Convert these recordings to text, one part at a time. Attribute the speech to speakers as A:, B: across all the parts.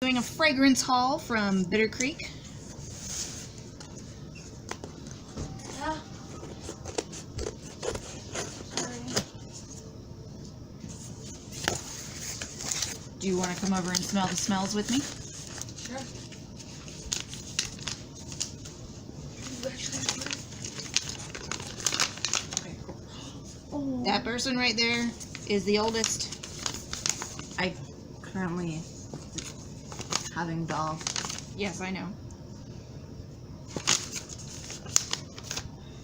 A: Doing a fragrance haul from Bitter Creek.
B: Yeah. Sorry.
A: Do you want to come over and smell the smells with me?
B: Sure.
A: Okay, cool.
B: Oh.
A: That person right there is the oldest.
B: I currently having dog.
A: Yes, I know.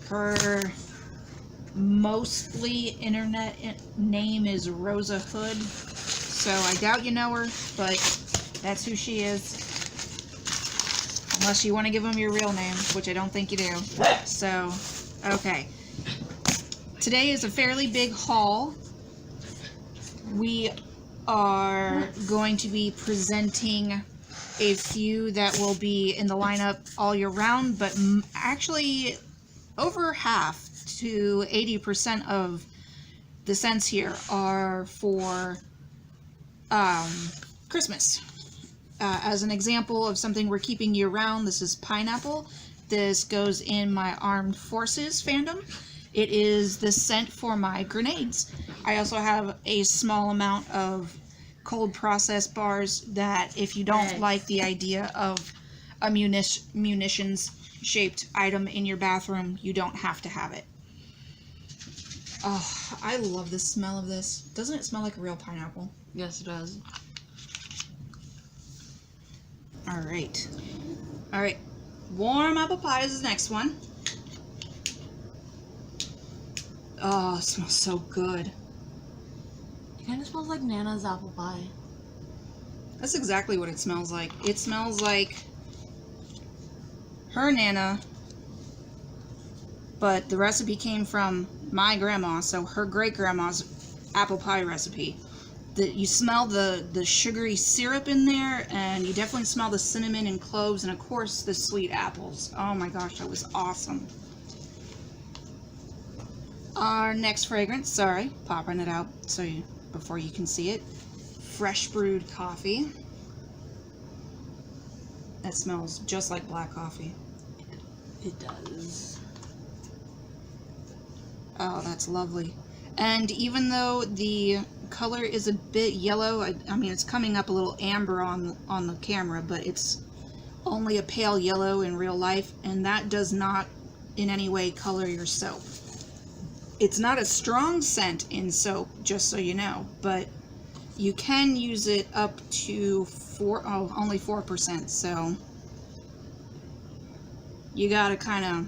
A: Her mostly internet name is Rosa Hood, so I doubt you know her, but that's who she is. Unless you want to give them your real name, which I don't think you do. So, okay. Today is a fairly big haul. We are going to be presenting a few that will be in the lineup all year round, but actually over half to 80% of the scents here are for Christmas. As an example of something we're keeping year round, this is pineapple. This goes in my Armed Forces fandom. It is the scent for my grenades. I also have a small amount of cold processed bars that if you don't like the idea of a munitions shaped item in your bathroom, you don't have to have it. Oh, I love the smell of this. Doesn't it smell like a real pineapple?
B: Yes, it does.
A: Alright. Alright. Warm apple pie is the next one. Oh, it smells so good.
B: It kind of smells like Nana's apple pie.
A: That's exactly what it smells like. It smells like her Nana, but the recipe came from my grandma, so her great-grandma's apple pie recipe. You smell the sugary syrup in there, and you definitely smell the cinnamon and cloves, and of course the sweet apples. Oh my gosh, that was awesome. Our next fragrance, sorry, popping it out so before you can see it. Fresh brewed coffee. That smells just like black coffee.
B: It does.
A: Oh, that's lovely. And even though the color is a bit yellow, I mean it's coming up a little amber on the camera, but it's only a pale yellow in real life, and that does not in any way color your soap. It's not a strong scent in soap, just so you know, but you can use it up to only 4%, so you gotta kind of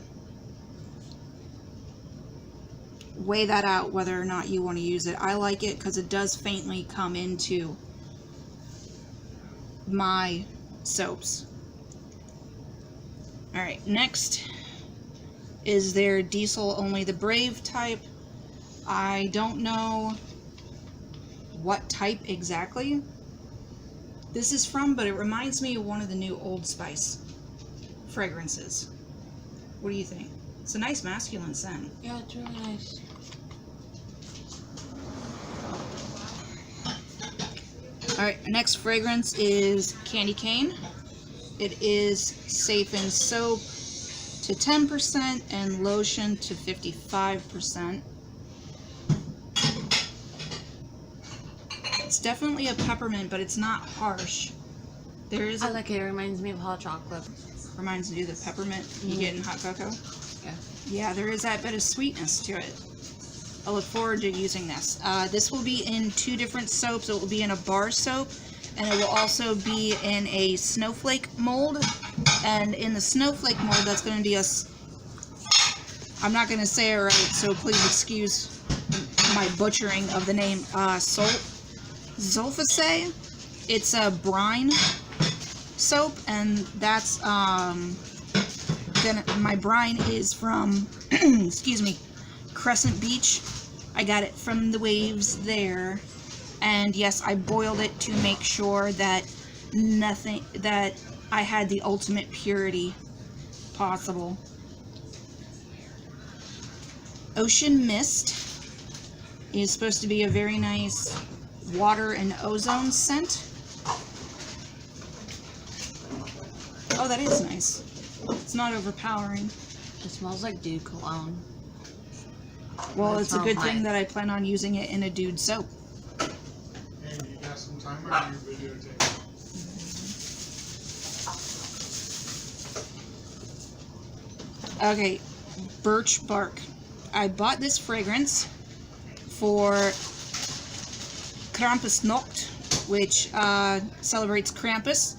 A: weigh that out whether or not you want to use it. I like it because it does faintly come into my soaps. Alright, next is their Diesel Only the Brave type. I don't know what type exactly this is from, but it reminds me of one of the new Old Spice fragrances. What do you think? It's a nice masculine scent.
B: Yeah, it's really nice.
A: Alright, our next fragrance is Candy Cane. It is safe in soap to 10% and lotion to 55%. It's definitely a peppermint, but it's not harsh. There is
B: I like it. It reminds me of hot chocolate.
A: reminds me of the peppermint you get in hot cocoa.
B: Yeah.
A: Yeah, there is that bit of sweetness to it. I look forward to using this. This will be in 2 different soaps. It will be in a bar soap, and it will also be in a snowflake mold. And in the snowflake mold, that's going to be I'm not going to say it right, so please excuse my butchering of the name. Zolfacay. It's a brine soap, and that's my brine is from excuse me, Crescent Beach. I got it from the waves there, and yes, I boiled it to make sure that I had the ultimate purity possible. Ocean Mist is supposed to be a very nice water and ozone scent. Oh, that is nice. It's not overpowering.
B: It smells like dude cologne.
A: Well,
B: It
A: it's a good
B: smells
A: thing
B: nice.
A: that I plan on using it in a dude soap.
C: And you got some time on your videotape.
A: Okay, birch bark. I bought this fragrance for Krampusnacht, which celebrates Krampus,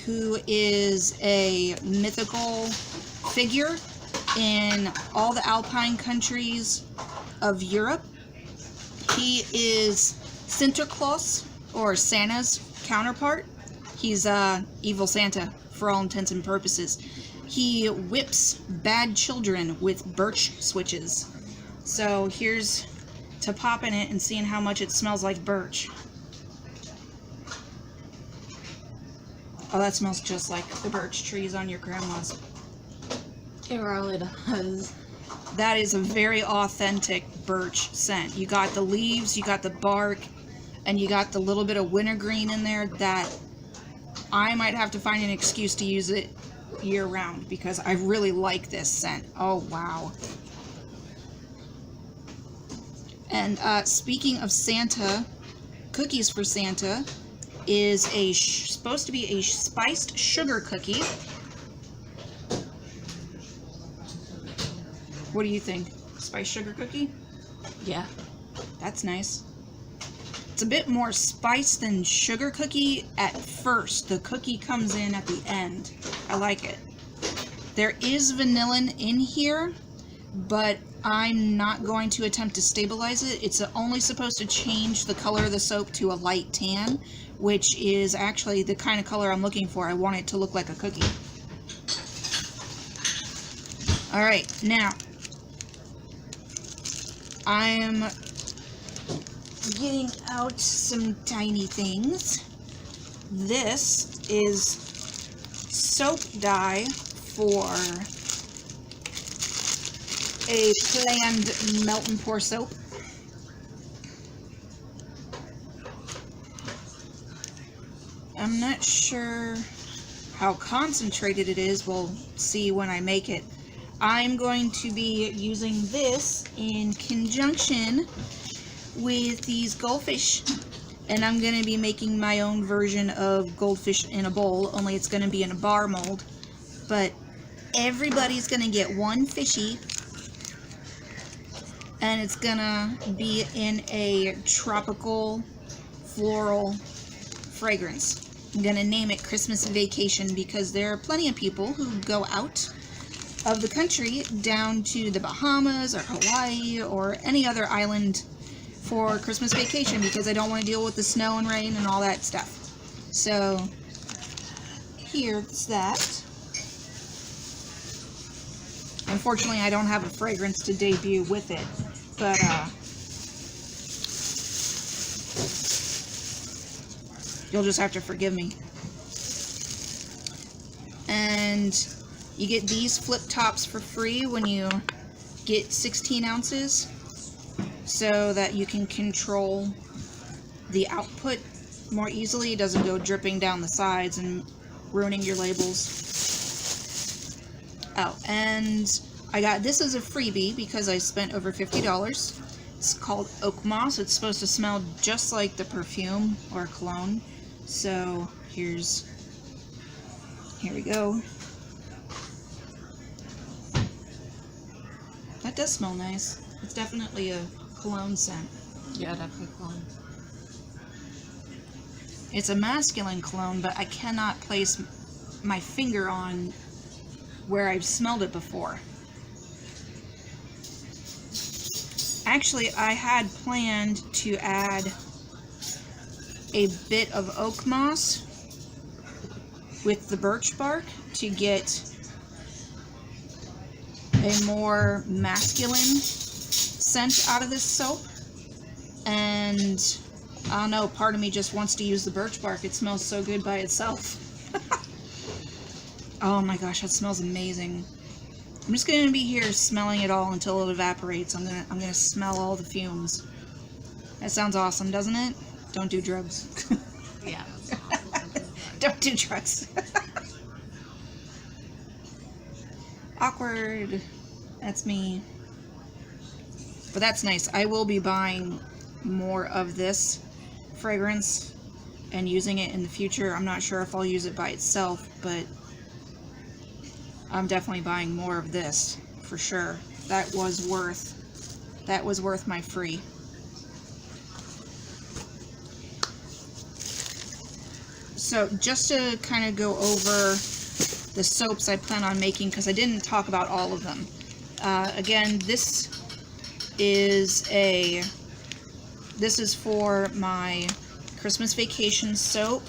A: who is a mythical figure in all the alpine countries of Europe. He is Sinterklaas, or Santa's counterpart. He's evil Santa for all intents and purposes. He whips bad children with birch switches. So here's to popping it and seeing how much it smells like birch. Oh, that smells just like the birch trees on your grandma's.
B: It really does.
A: That is a very authentic birch scent. You got the leaves, you got the bark, and you got the little bit of wintergreen in there that I might have to find an excuse to use it year round because I really like this scent. Oh, wow. And speaking of Santa, Cookies for Santa is supposed to be a spiced sugar cookie. What do you think? Spiced sugar cookie?
B: Yeah.
A: That's nice. It's a bit more spice than sugar cookie at first. The cookie comes in at the end. I like it. There is vanillin in here, but I'm not going to attempt to stabilize it. It's only supposed to change the color of the soap to a light tan, which is actually the kind of color I'm looking for. I want it to look like a cookie. Alright, now I'm getting out some tiny things. This is soap dye for a planned melt and pour soap. I'm not sure how concentrated it is. We'll see when I make it. I'm going to be using this in conjunction with these goldfish, and I'm going to be making my own version of goldfish in a bowl, only it's going to be in a bar mold. But everybody's going to get one fishy, and it's going to be in a tropical floral fragrance. I'm going to name it Christmas Vacation because there are plenty of people who go out of the country down to the Bahamas or Hawaii or any other island for Christmas vacation because they don't want to deal with the snow and rain and all that stuff. So here's that. Unfortunately, I don't have a fragrance to debut with it, but you'll just have to forgive me. And you get these flip tops for free when you get 16 ounces so that you can control the output more easily. It doesn't go dripping down the sides and ruining your labels. Oh, and I got this as a freebie because I spent over $50. It's called Oak Moss. It's supposed to smell just like the perfume or cologne. So here we go. That does smell nice. It's definitely a cologne scent.
B: Yeah, definitely cologne.
A: It's a masculine cologne, but I cannot place my finger on where I've smelled it before. Actually, I had planned to add a bit of oak moss with the birch bark to get a more masculine scent out of this soap. And I don't know, part of me just wants to use the birch bark. It smells so good by itself. Oh my gosh, that smells amazing. I'm just gonna be here smelling it all until it evaporates. I'm gonna smell all the fumes. That sounds awesome, doesn't it? Don't do drugs.
B: Yeah.
A: Don't do drugs. Awkward. That's me. But that's nice. I will be buying more of this fragrance and using it in the future. I'm not sure if I'll use it by itself, but I'm definitely buying more of this for sure. That was worth my free. So just to kind of go over the soaps I plan on making, because I didn't talk about all of them. Again, this is for my Christmas vacation soap.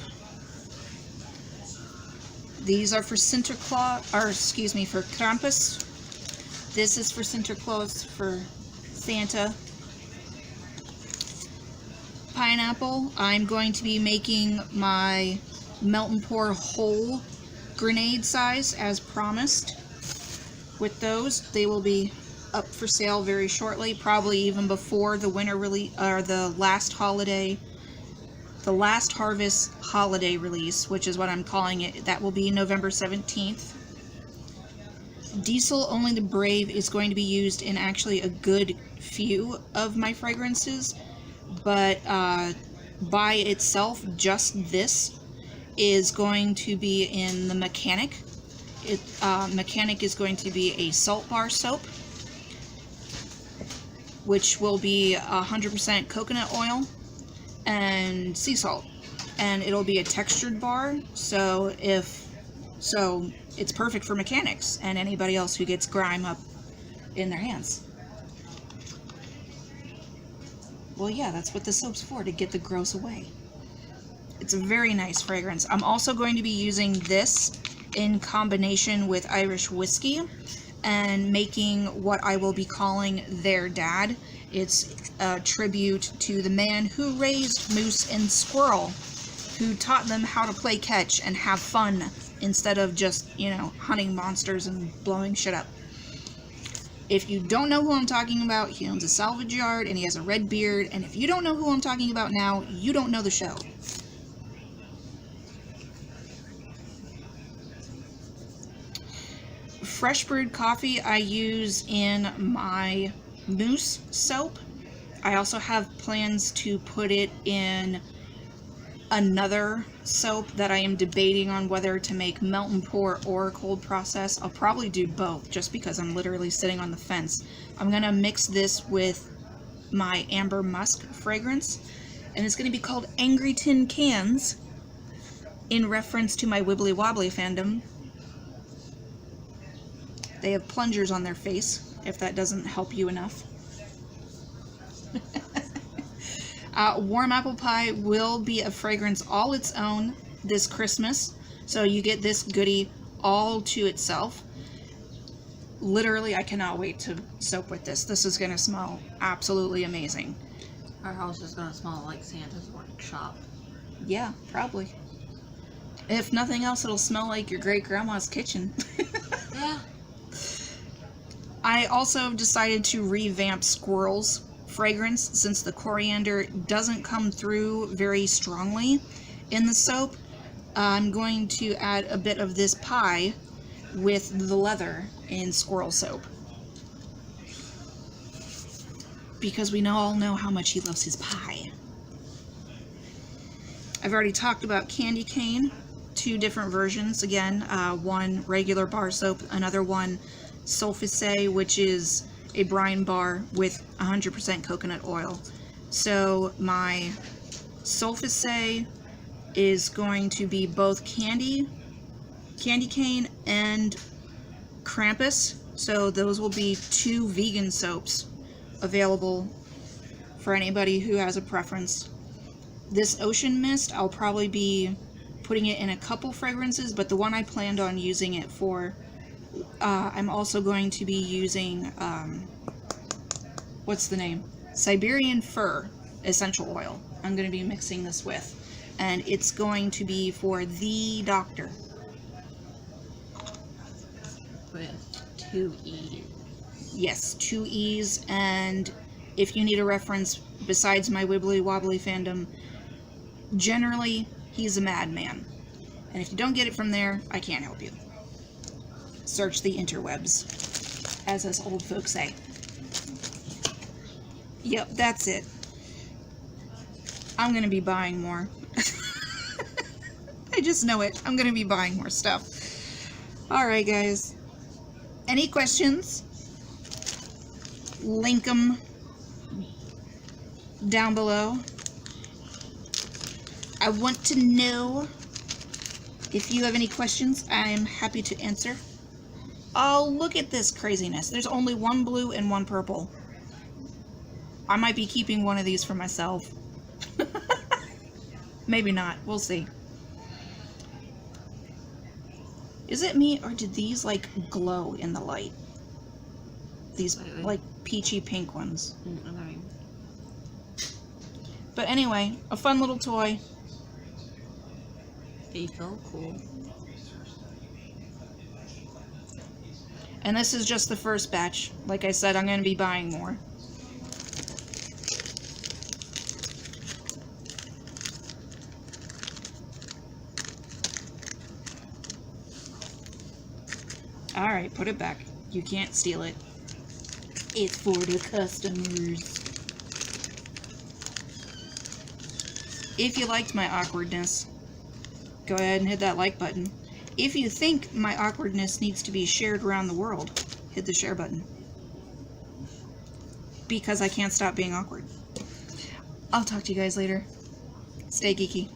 A: These are for Sinterklaas, or excuse me, for Krampus. This is for Sinterklaas, for Santa. Pineapple, I'm going to be making my Melt and Pour whole grenade size as promised. With those, they will be up for sale very shortly, probably even before the winter release, or the last harvest holiday release, which is what I'm calling it. That will be November 17th. Diesel Only the Brave is going to be used in actually a good few of my fragrances, but by itself, just this is going to be in the Mechanic. Mechanic is going to be a salt bar soap, which will be 100% coconut oil and sea salt, and it'll be a textured bar, so it's perfect for mechanics and anybody else who gets grime up in their hands. Well, yeah, that's what the soap's for, to get the gross away. It's a very nice fragrance. I'm also going to be using this in combination with Irish whiskey and making what I will be calling Their Dad. It's a tribute to the man who raised moose and squirrel, who taught them how to play catch and have fun instead of just, hunting monsters and blowing shit up. If you don't know who I'm talking about, he owns a salvage yard and he has a red beard, and if you don't know who I'm talking about now, you don't know the show. Fresh brewed coffee I use in my mousse soap. I also have plans to put it in another soap that I am debating on whether to make melt and pour or cold process. I'll probably do both just because I'm literally sitting on the fence. I'm going to mix this with my Amber Musk fragrance, and it's going to be called Angry Tin Cans in reference to my Wibbly Wobbly fandom. They have plungers on their face, if that doesn't help you enough. Warm Apple Pie will be a fragrance all its own this Christmas, so you get this goodie all to itself. Literally, I cannot wait to soap with this. This is going to smell absolutely amazing.
B: Our house is gonna smell like Santa's workshop.
A: Yeah, probably. If nothing else, it'll smell like your great-grandma's kitchen.
B: Yeah.
A: I also decided to revamp Squirrel's fragrance since the coriander doesn't come through very strongly in the soap. I'm going to add a bit of this pie with the leather in Squirrel soap, because we all know how much he loves his pie. I've already talked about Candy Cane, 2 different versions. Again, one regular bar soap, another one Sulfise, which is a brine bar with 100% coconut oil. So my Sulfise is going to be both candy cane and Krampus. So those will be 2 vegan soaps available for anybody who has a preference. This Ocean Mist, I'll probably be putting it in a couple fragrances, but the one I planned on using it for, I'm also going to be using, what's the name? Siberian Fir essential oil. I'm going to be mixing this with, and it's going to be for The Doctor.
B: With 2 E's.
A: Yes, 2 E's, and if you need a reference besides my Wibbly Wobbly fandom, generally, he's a madman. And if you don't get it from there, I can't help you. search the interwebs, as us old folks say. Yep, that's it. I'm gonna be buying more. I just know it. I'm gonna be buying more stuff. Alright, guys. Any questions? Link them down below. I want to know if you have any questions. I'm happy to answer. Oh, look at this craziness. There's only one blue and one purple. I might be keeping one of these for myself. Maybe not. We'll see. Is it me, or did these, like, glow in the light? These,
B: Slightly.
A: like, peachy pink ones.
B: Okay.
A: But anyway, a fun little toy.
B: They feel cool.
A: And this is just the first batch. Like I said, I'm going to be buying more. Alright, put it back. You can't steal it. It's for the customers. If you liked my awkwardness, go ahead and hit that like button. If you think my awkwardness needs to be shared around the world, hit the share button. Because I can't stop being awkward. I'll talk to you guys later. Stay geeky.